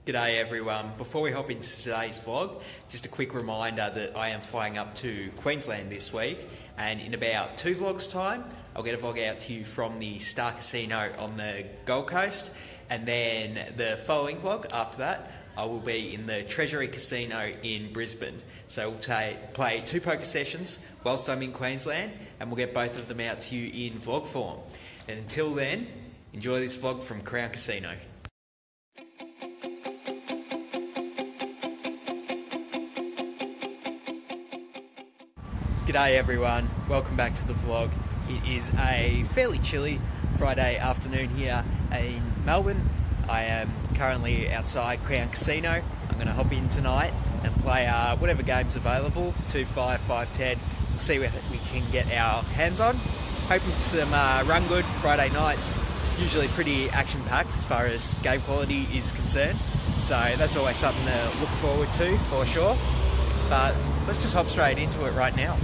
G'day everyone. Before we hop into today's vlog, just a quick reminder that I am flying up to Queensland this week, and in about 2 vlogs time I'll get a vlog out to you from the Star Casino on the Gold Coast, and then the following vlog after that I will be in the Treasury Casino in Brisbane. So we'll play 2 poker sessions whilst I'm in Queensland, and we'll get both of them out to you in vlog form. And until then, enjoy this vlog from Crown Casino. G'day everyone, welcome back to the vlog. It is a fairly chilly Friday afternoon here in Melbourne. I am currently outside Crown Casino. I'm going to hop in tonight and play whatever game's available, 2-5, 5-10. We'll see what we can get our hands on. Hoping for some run good Friday nights. Usually pretty action-packed as far as game quality is concerned. So that's always something to look forward to for sure. But let's just hop straight into it right now.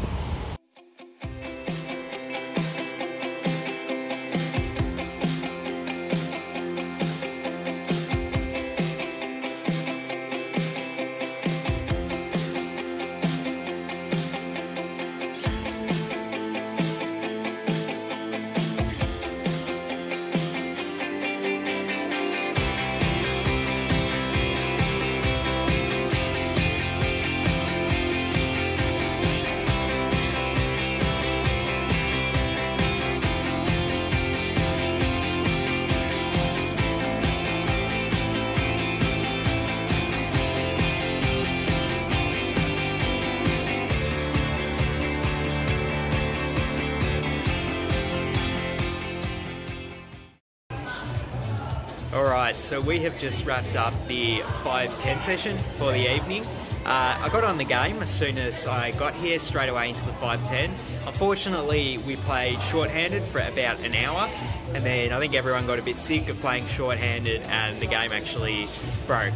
Alright, so we have just wrapped up the 5-10 session for the evening. I got on the game as soon as I got here, straight away into the 5-10. Unfortunately, we played short-handed for about an hour, and then I think everyone got a bit sick of playing short-handed and the game actually broke.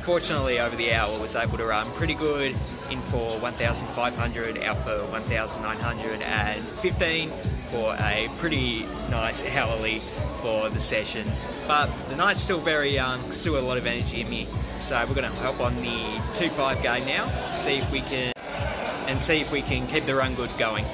Fortunately, over the hour, I was able to run pretty good, in for 1,500, out for 1,915 for a pretty nice hourly for the session. But the night's still very young, still a lot of energy in me, so we're going to hop on the 2-5 game now, see if we can keep the run good going.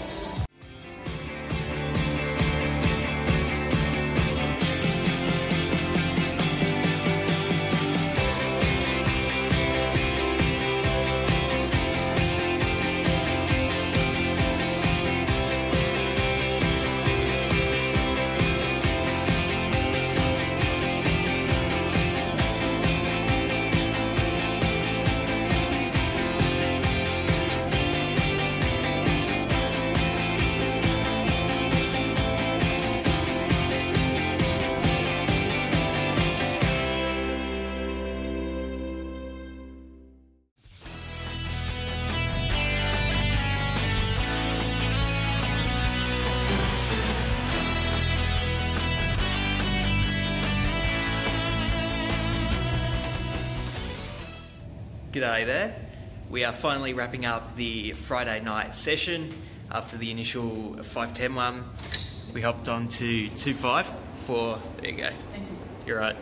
G'day there. We are finally wrapping up the Friday night session after the initial 5-10 one. We hopped on to 2-5 for, there you go, you're right.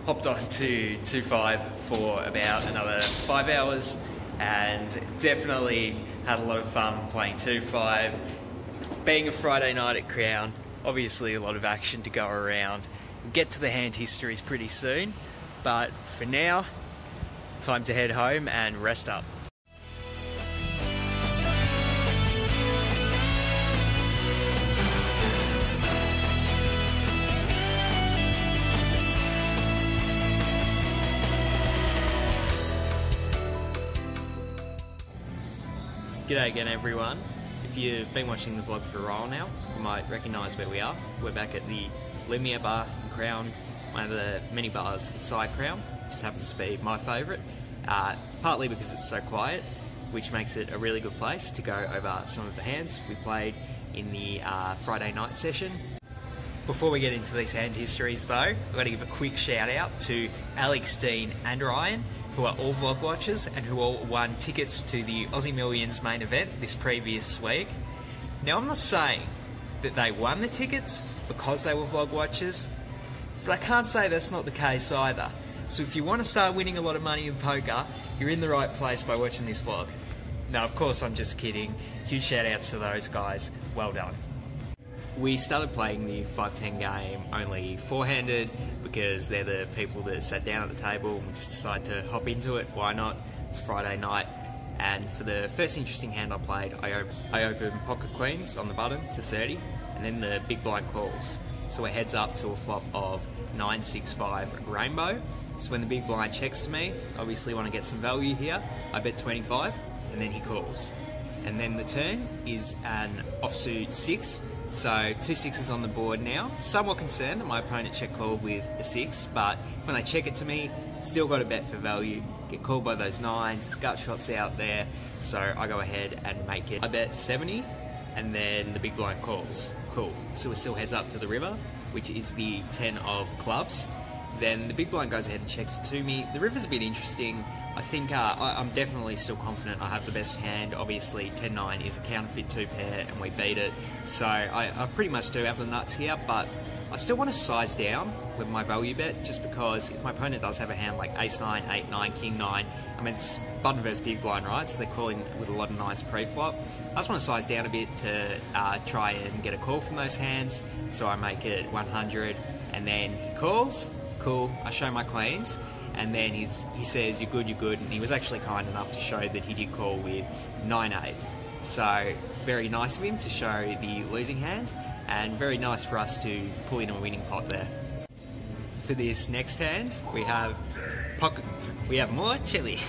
Hopped on to 2-5 for about another 5 hours and definitely had a lot of fun playing 2-5. Being a Friday night at Crown, obviously a lot of action to go around. We'll get to the hand histories pretty soon, but for now, time to head home and rest up. G'day again everyone. If you've been watching the vlog for a while now, you might recognise where we are. We're back at the Leigh bar in Crown, one of the many bars inside Crown. Just happens to be my favourite, partly because it's so quiet, which makes it a really good place to go over some of the hands we played in the Friday night session. Before we get into these hand histories though, I've got to give a quick shout out to Alex, Dean and Ryan, who are all vlog watchers and who all won tickets to the Aussie Millions main event this previous week. Now I'm not saying that they won the tickets because they were vlog watchers, but I can't say that's not the case either. So if you want to start winning a lot of money in poker, you're in the right place by watching this vlog. Now, of course, I'm just kidding. Huge shout outs to those guys. Well done. We started playing the 5-10 game only four-handed because they're the people that sat down at the table and we just decided to hop into it. Why not? It's Friday night. And for the first interesting hand I played, I opened pocket queens on the button to 30 and then the big blind calls. So it heads up to a flop of 9-6-5 rainbow. So when the big blind checks to me, obviously want to get some value here, I bet 25 and then he calls. And then the turn is an offsuit 6. So 2 6s on the board now. Somewhat concerned that my opponent check called with a 6, but when they check it to me, still got a bet for value. Get called by those 9s, there's gut shots out there, so I go ahead and make it. I bet 70, and then the big blind calls. Cool. So it still heads up to the river, which is the 10 of clubs. Then the big blind goes ahead and checks it to me. The river's a bit interesting. I think I'm definitely still confident I have the best hand. Obviously 10-9 is a counterfeit 2-pair and we beat it. So I pretty much do have the nuts here, but I still want to size down with my value bet just because if my opponent does have a hand like Ace-9, 8-9, King-9, I mean it's button versus big blind, right? So they're calling with a lot of 9s pre-flop. I just want to size down a bit to try and get a call from those hands. So I make it 100 and then he calls. Cool, I show my queens, and then he says, you're good, and he was actually kind enough to show that he did call with 9-8. So, very nice of him to show the losing hand, and very nice for us to pull in a winning pot there. For this next hand, we have more chili.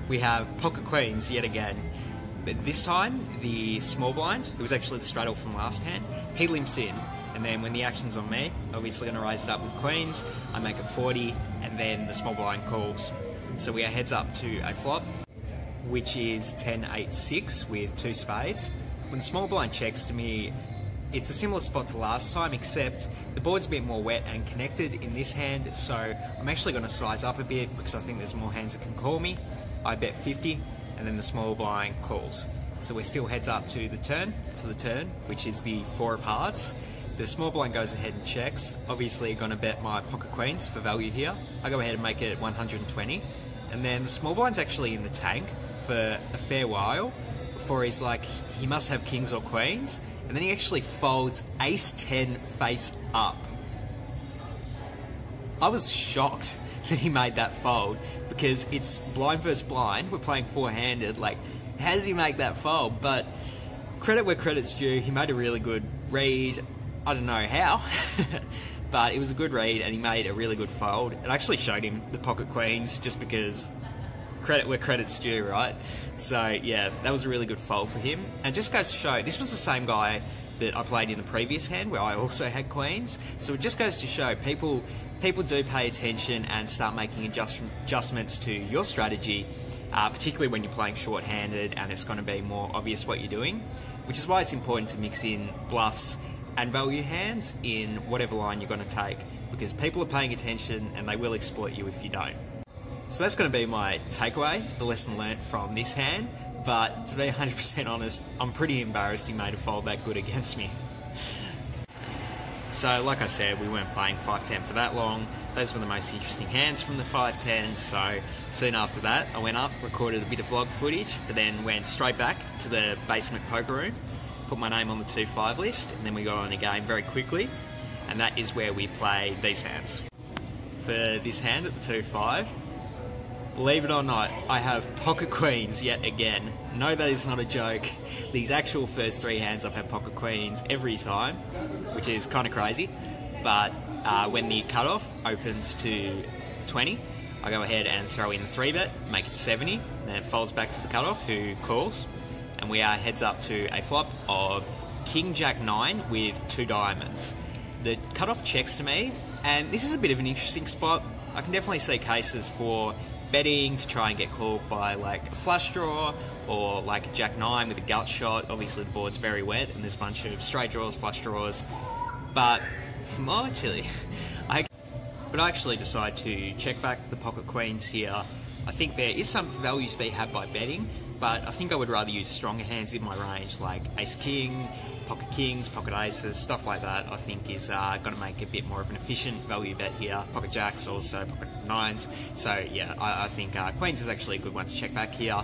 We have pocket queens yet again. But this time, the small blind, it was actually the straddle from last hand, he limps in. And then when the action's on me, obviously going to raise it up with queens, I make it 40, and then the small blind calls. So we are heads up to a flop, which is 10-8-6 with 2 spades. When the small blind checks to me, it's a similar spot to last time, except the board's a bit more wet and connected in this hand, so I'm actually going to size up a bit because I think there's more hands that can call me. I bet 50, and then the small blind calls. So we're still heads up to the turn, which is the 4 of hearts. The small blind goes ahead and checks. Obviously going to bet my pocket queens for value here. I go ahead and make it 120. And then the small blind's actually in the tank for a fair while before he's like, he must have kings or queens. And then he actually folds Ace-10 face up. I was shocked that he made that fold because it's blind versus blind. We're playing four-handed. Like, how does he make that fold? But credit where credit's due. He made a really good read. I don't know how, but it was a good read and he made a really good fold. And I actually showed him the pocket queens just because credit where credit's due, right? So yeah, that was a really good fold for him. And just goes to show, this was the same guy that I played in the previous hand where I also had queens. So it just goes to show people do pay attention and start making adjustments to your strategy, particularly when you're playing short-handed and it's going to be more obvious what you're doing, which is why it's important to mix in bluffs and value hands in whatever line you're going to take, because people are paying attention and they will exploit you if you don't. So that's going to be my takeaway, the lesson learnt from this hand, but to be 100% honest, I'm pretty embarrassed he made a fold that good against me. So like I said, we weren't playing 5-10 for that long. Those were the most interesting hands from the 5-10, so soon after that I went up, recorded a bit of vlog footage, but then went straight back to the basement poker room, put my name on the 2-5 list, and then we got on a game very quickly, and that is where we play these hands. For this hand at the 2-5, believe it or not, I have pocket queens yet again. No, that is not a joke. These actual first 3 hands I've had pocket queens every time, which is kind of crazy, but when the cutoff opens to 20, I go ahead and throw in the 3-bet, make it 70, and then it folds back to the cutoff who calls. And we are heads up to a flop of King Jack 9 with 2 diamonds. The cutoff checks to me, and this is a bit of an interesting spot. I can definitely see cases for betting to try and get called by like a flush draw or like a Jack 9 with a gut shot. Obviously the board's very wet and there's a bunch of straight draws, flush draws, but more chilly. But I actually decide to check back the pocket queens here. I think there is some value to be had by betting, but I think I would rather use stronger hands in my range, like Ace King, pocket kings, pocket aces, stuff like that, I think is going to make a bit more of an efficient value bet here. Pocket jacks, also pocket nines. So yeah, I think queens is actually a good one to check back here.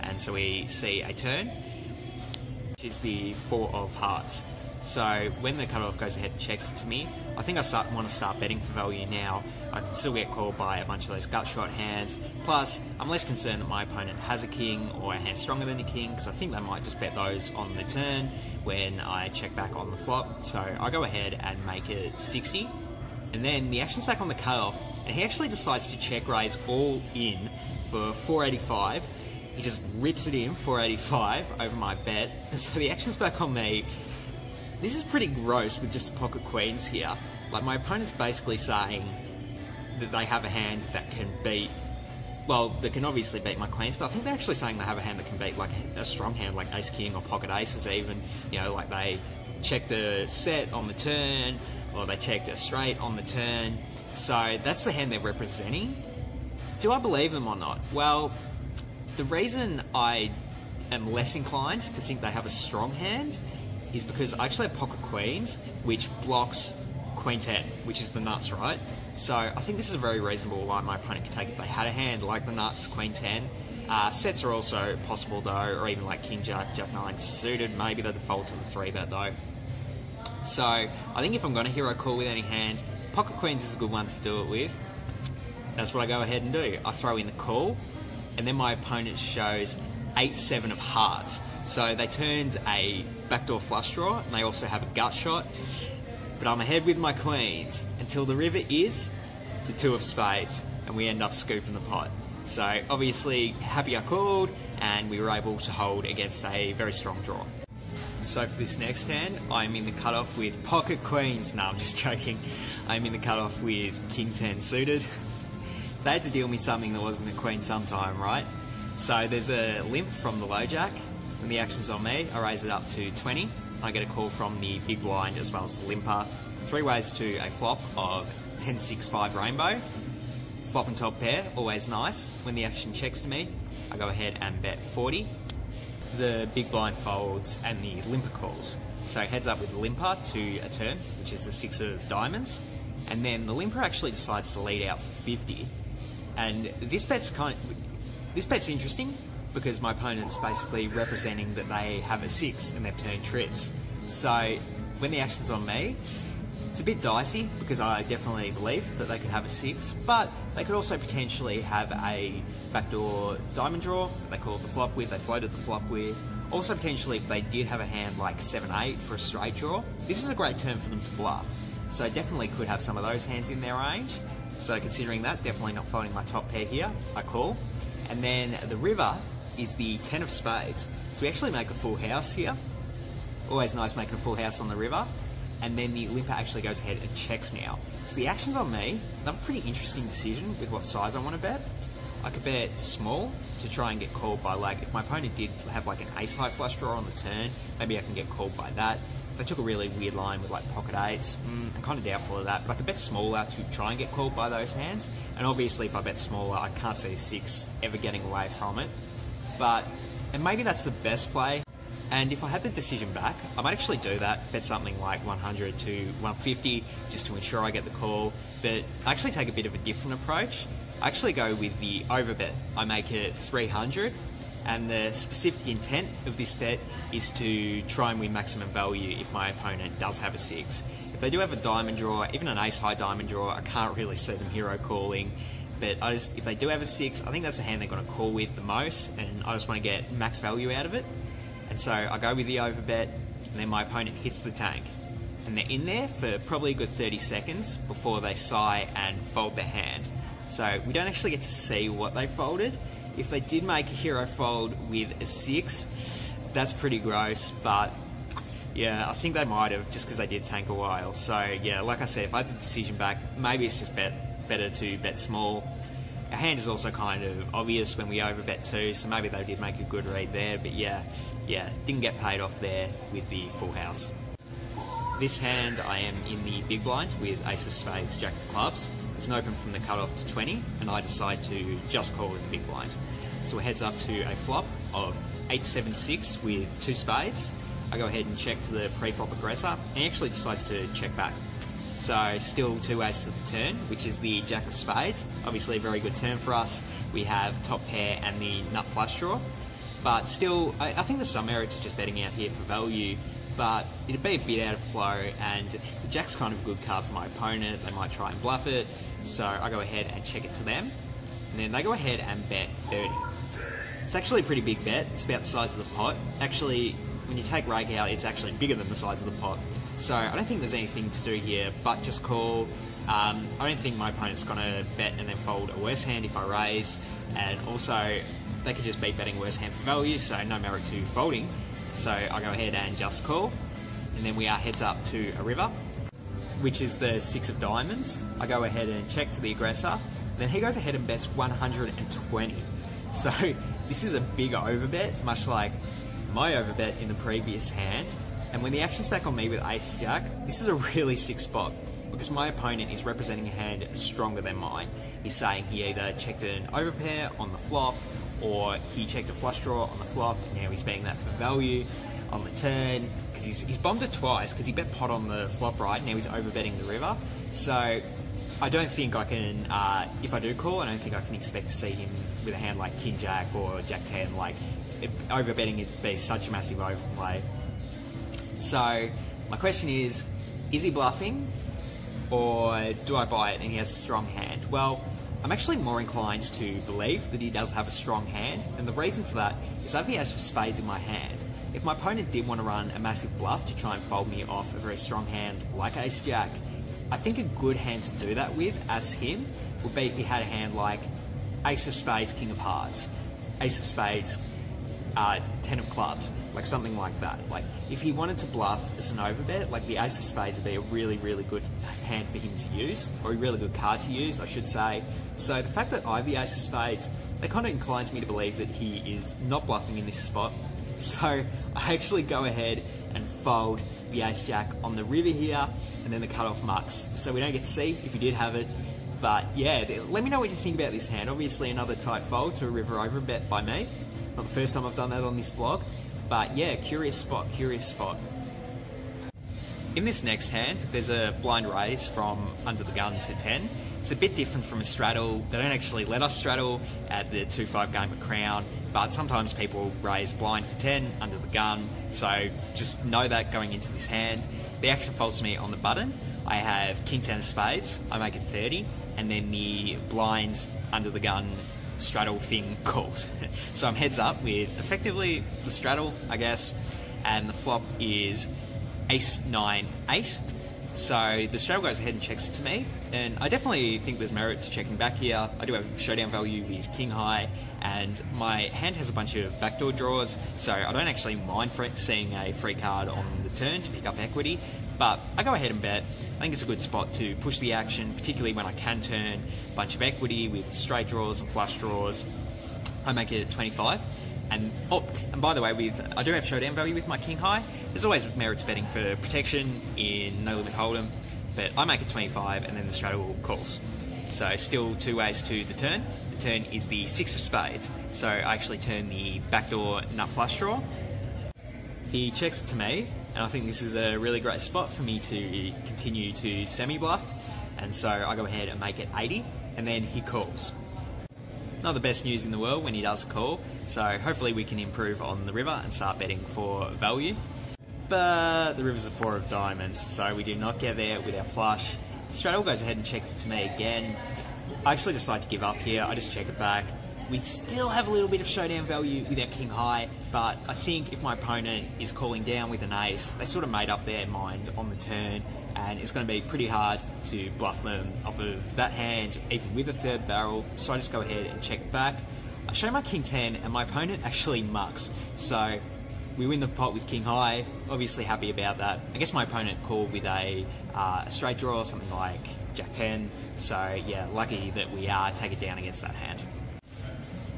And so we see a turn, which is the 4 of hearts. So when the cutoff goes ahead and checks it to me, I think I want to start betting for value now. I can still get called by a bunch of those gut shot hands. Plus, I'm less concerned that my opponent has a king or a hand stronger than a king, because I think they might just bet those on the turn when I check back on the flop. So I go ahead and make it 60. And then the action's back on the cutoff, and he actually decides to check raise all in for 485. He just rips it in, 485, over my bet. And so the action's back on me. This is pretty gross with just pocket queens here. Like, my opponent's basically saying that they have a hand that can beat, well, that can obviously beat my queens, but I think they're actually saying they have a hand that can beat like a strong hand like ace king or pocket aces even. You know, like they checked the set on the turn, or they checked a straight on the turn. So that's the hand they're representing. Do I believe them or not? Well, the reason I am less inclined to think they have a strong hand is because I actually have pocket queens, which blocks queen 10, which is the nuts, right? So I think this is a very reasonable line my opponent could take if they had a hand like the nuts, queen 10. Sets are also possible though, or even like king jack, jack 9 suited. Maybe they default to the 3-bet though. So I think if I'm going to hero call with any hand, pocket queens is a good one to do it with. That's what I go ahead and do. I throw in the call, and then my opponent shows 8-7 of hearts. So they turned a backdoor flush draw, and they also have a gut shot. But I'm ahead with my queens until the river is the 2 of spades, and we end up scooping the pot. So obviously happy I called, and we were able to hold against a very strong draw. So for this next hand, I'm in the cutoff with pocket queens. No, I'm just joking. I'm in the cutoff with king 10 suited. They had to deal me something that wasn't a queen sometime, right? So there's a limp from the low jack. When the action's on me, I raise it up to 20. I get a call from the big blind as well as the limper. 3 ways to a flop of 10-6-5 rainbow. Flop and top pair, always nice. When the action checks to me, I go ahead and bet 40. The big blind folds and the limper calls. So heads up with the limper to a turn, which is the 6 of diamonds. And then the limper actually decides to lead out for 50. And this bet's interesting, because my opponent's basically representing that they have a 6 and they've turned trips. So when the action's on me, it's a bit dicey because I definitely believe that they could have a 6, but they could also potentially have a backdoor diamond draw they called the flop with, they floated the flop with. Also potentially if they did have a hand like 7-8 for a straight draw, this is a great turn for them to bluff. So definitely could have some of those hands in their range. So considering that, definitely not folding my top pair here, I call. And then the river is the 10 of spades. So we actually make a full house here. Always nice making a full house on the river. And then the limper actually goes ahead and checks now. So the action's on me. I have a pretty interesting decision with what size I want to bet. I could bet small to try and get called by, like, if my opponent did have like an ace high flush draw on the turn, maybe I can get called by that. If they took a really weird line with like pocket 8s, I'm kind of doubtful of that, but I could bet smaller to try and get called by those hands. And obviously if I bet smaller, I can't see a 6 ever getting away from it. And maybe that's the best play. And if I had the decision back, I might actually do that, bet something like 100 to 150 just to ensure I get the call. But I actually take a bit of a different approach. I actually go with the overbet. I make it 300, and the specific intent of this bet is to try and win maximum value if my opponent does have a 6. If they do have a diamond draw, even an ace high diamond draw, I can't really see them hero calling. But if they do have a 6, I think that's the hand they're going to call with the most, and I just want to get max value out of it. And so I go with the overbet, and then my opponent hits the tank. And they're in there for probably a good 30 seconds before they sigh and fold their hand. So we don't actually get to see what they folded. If they did make a hero fold with a 6, that's pretty gross, but yeah, I think they might have, just because they did tank a while. So yeah, like I said, if I had the decision back, maybe it's just better to bet small. Our hand is also kind of obvious when we overbet too, so maybe they did make a good read there, but yeah, didn't get paid off there with the full house. This hand I am in the big blind with ace of spades, jack of clubs. It's an open from the cutoff to 20, and I decide to just call in the big blind. So it heads up to a flop of 8-7-6 with 2 spades. I go ahead and check to the pre-flop aggressor, and he actually decides to check back. So still 2 aces to the turn, which is the Jack of Spades. Obviously a very good turn for us. We have top pair and the nut flush draw. But still, I think there's some merit to just betting out here for value, but it'd be a bit out of flow, and the Jack's kind of a good card for my opponent. They might try and bluff it, so I go ahead and check it to them. And then they go ahead and bet 30. It's actually a pretty big bet. It's about the size of the pot. Actually, when you take rake out, it's actually bigger than the size of the pot. So I don't think there's anything to do here but just call. I don't think my opponent's going to bet and then fold a worse hand if I raise. And also, they could just be betting worse hand for value, so no merit to folding. So I go ahead and just call. And then we are heads up to a river, which is the 6 of diamonds. I go ahead and check to the aggressor. Then he goes ahead and bets 120. So this is a big overbet, much like my overbet in the previous hand. And when the action's back on me with ace-jack, this is a really sick spot because my opponent is representing a hand stronger than mine. He's saying he either checked an overpair on the flop or he checked a flush draw on the flop. Now he's betting that for value on the turn because he's bombed it twice because he bet pot on the flop right. Now he's overbetting the river. So I don't think I can, if I do call, I don't think I can expect to see him with a hand like king-jack or jack-10, like overbetting it be such a massive overplay. So my question is he bluffing or do I buy it and he has a strong hand? Well, I'm actually more inclined to believe that he does have a strong hand, and the reason for that is I have the ace of spades in my hand. If my opponent did want to run a massive bluff to try and fold me off a very strong hand like ace-jack, I think a good hand to do that with, as him, would be if he had a hand like ace of spades, king of hearts, ace of spades, 10 of clubs, like something like that. Like if he wanted to bluff as an overbet, like the ace of spades would be a really, really good hand for him to use, or a really good card to use, I should say. So the fact that I have the ace of spades, that kind of inclines me to believe that he is not bluffing in this spot. So I actually go ahead and fold the ace-jack on the river here, and then the cut-off mucks. So we don't get to see if he did have it. But yeah, let me know what you think about this hand. Obviously another tight fold to a river overbet by me. Not the first time I've done that on this vlog, but yeah, curious spot. In this next hand, there's a blind raise from under the gun to 10. It's a bit different from a straddle. They don't actually let us straddle at the 2-5 game at Crown, but sometimes people raise blind for 10 under the gun, so just know that going into this hand. The action falls to me on the button. I have king 10 of spades, I make it 30, and then the blind under the gun straddle thing calls. So I'm heads up with effectively the straddle, I guess, and the flop is ace 9 8. So the straddle goes ahead and checks it to me, and I definitely think there's merit to checking back here. I do have showdown value with king high, and my hand has a bunch of backdoor draws, so I don't actually mind seeing a free card on the turn to pick up equity, but I go ahead and bet. I think it's a good spot to push the action, particularly when I can turn a bunch of equity with straight draws and flush draws. I make it at 25. And by the way, I do have showdown value with my king high. There's always merit to betting for protection in no limit hold'em, but I make it 25 and then the straddle calls. So still 2 ways to the turn. The turn is the 6 of spades, so I actually turn the backdoor nut flush draw. He checks it to me, and I think this is a really great spot for me to continue to semi-bluff, and so I go ahead and make it 80, and then he calls. Not the best news in the world when he does call, so hopefully we can improve on the river and start betting for value. But the river's a 4 of diamonds, so we do not get there with our flush. Straddle goes ahead and checks it to me again. I actually decide to give up here, I just check it back. We still have a little bit of showdown value with our king high, but I think if my opponent is calling down with an ace, they sort of made up their mind on the turn, and it's going to be pretty hard to bluff them off of that hand, even with a third barrel, so I just go ahead and check back. I show my king 10, and my opponent actually mucks, so we win the pot with king high, obviously happy about that. I guess my opponent called with a straight draw, something like jack 10, so yeah, lucky that we take it down against that hand.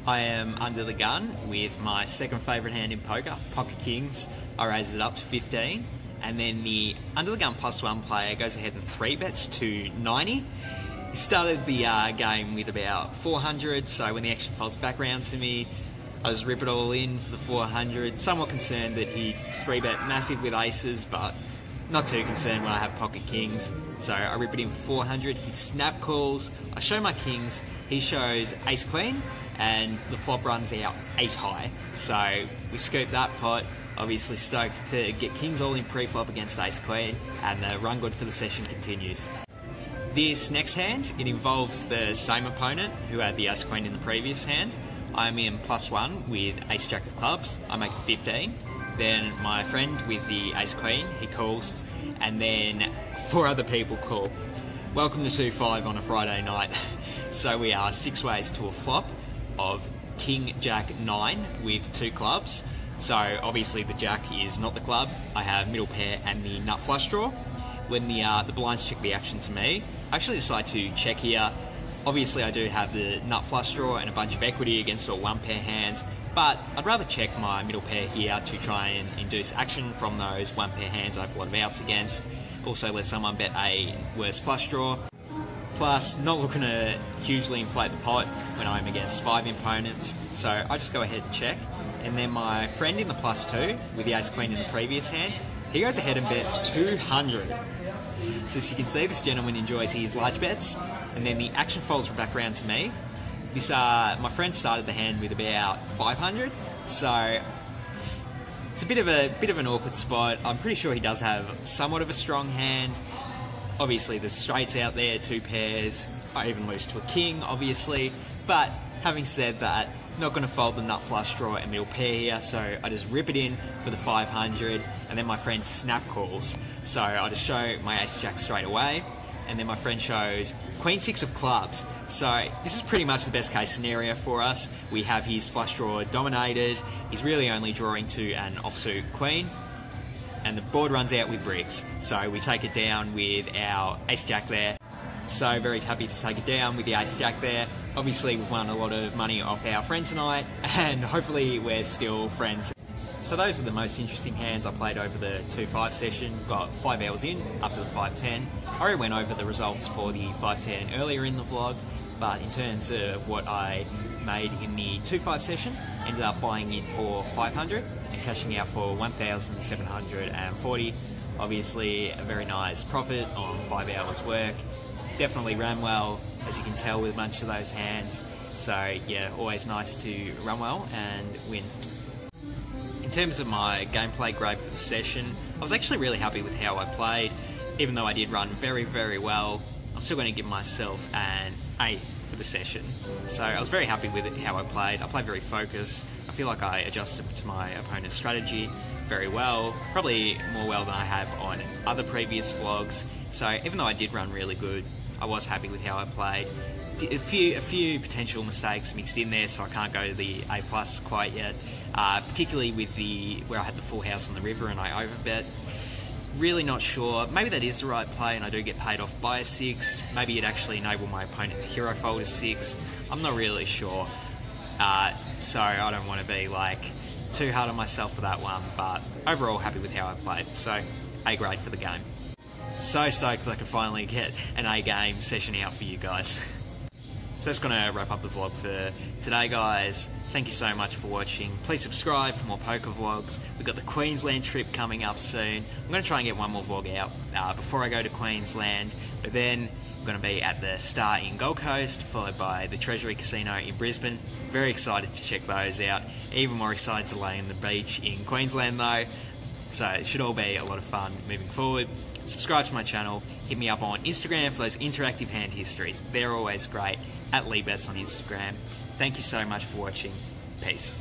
I am under the gun with my second favourite hand in poker, pocket kings. I raise it up to 15, and then the under the gun +1 player goes ahead and 3-bets to 90. He started the game with about 400, so when the action folds back around to me, I just rip it all in for the 400. Somewhat concerned that he 3-bet massive with aces, but not too concerned when I have pocket kings. So I rip it in for 400. He snap calls. I show my kings. He shows ace queen, and the flop runs out 8 high. So we scoop that pot. Obviously stoked to get kings all in pre-flop against ace queen, and the run good for the session continues. This next hand, it involves the same opponent who had the ace queen in the previous hand. I'm in +1 with ace jack of clubs. I make it 15. Then my friend with the ace queen, he calls, and then 4 other people call. Welcome to 2-5 on a Friday night. So we are 6 ways to a flop of king jack 9 with 2 clubs. So obviously the jack is not the club. I have middle pair and the nut flush draw. When the blinds check the action to me, I actually decide to check here. Obviously I do have the nut flush draw and a bunch of equity against all 1-pair hands, but I'd rather check my middle pair here to try and induce action from those 1-pair hands I have a lot of outs against. Also let someone bet a worse flush draw. Plus, not looking to hugely inflate the pot when I'm against 5 opponents, so I just go ahead and check. And then my friend in the +2 with the ace queen in the previous hand, he goes ahead and bets 200. So as you can see, this gentleman enjoys his large bets, and then the action folds back around to me. This my friend started the hand with about 500, so it's a bit of an awkward spot. I'm pretty sure he does have somewhat of a strong hand. Obviously there's straights out there, 2 pairs. I even lose to a king, obviously. But having said that, not going to fold the nut flush draw and middle pair here, so I just rip it in for the 500, and then my friend snap calls. So I just show my ace jack straight away, and then my friend shows queen 6 of clubs. So this is pretty much the best case scenario for us. We have his flush draw dominated. He's really only drawing to an offsuit queen, and the board runs out with bricks. So we take it down with our ace jack there. So very happy to take it down with the ace jack there. Obviously we've won a lot of money off our friend tonight, and hopefully we're still friends. So those were the most interesting hands I played over the 2-5 session. Got 5 hours in after the 5-10. I already went over the results for the 5-10 earlier in the vlog, but in terms of what I made in the 2-5 session, ended up buying in for 500 and cashing out for 1,740. Obviously a very nice profit on 5 hours work. Definitely ran well, as you can tell with a bunch of those hands. So yeah, always nice to run well and win. In terms of my gameplay grade for the session, I was actually really happy with how I played. Even though I did run very, very well, I'm still going to give myself an A for the session. So I was very happy with it, how I played. I played very focused. I feel like I adjusted to my opponent's strategy very well, probably more well than I have on other previous vlogs. So even though I did run really good, I was happy with how I played. A few potential mistakes mixed in there, so I can't go to the A+ quite yet. Particularly with where I had the full house on the river and I overbet. Really not sure. Maybe that is the right play and I do get paid off by a 6. Maybe it actually enabled my opponent to hero fold a 6. I'm not really sure. So I don't want to be like too hard on myself for that one, but overall happy with how I played. So A grade for the game. So stoked that I can finally get an A game session out for you guys. So that's going to wrap up the vlog for today, guys. Thank you so much for watching. Please subscribe for more poker vlogs. We've got the Queensland trip coming up soon. I'm going to try and get one more vlog out before I go to Queensland. But then I'm going to be at the Star in Gold Coast, followed by the Treasury Casino in Brisbane. Very excited to check those out. Even more excited to lay on the beach in Queensland though. So it should all be a lot of fun moving forward. Subscribe to my channel, hit me up on Instagram for those interactive hand histories. They're always great, @LeighBets on Instagram. Thank you so much for watching. Peace.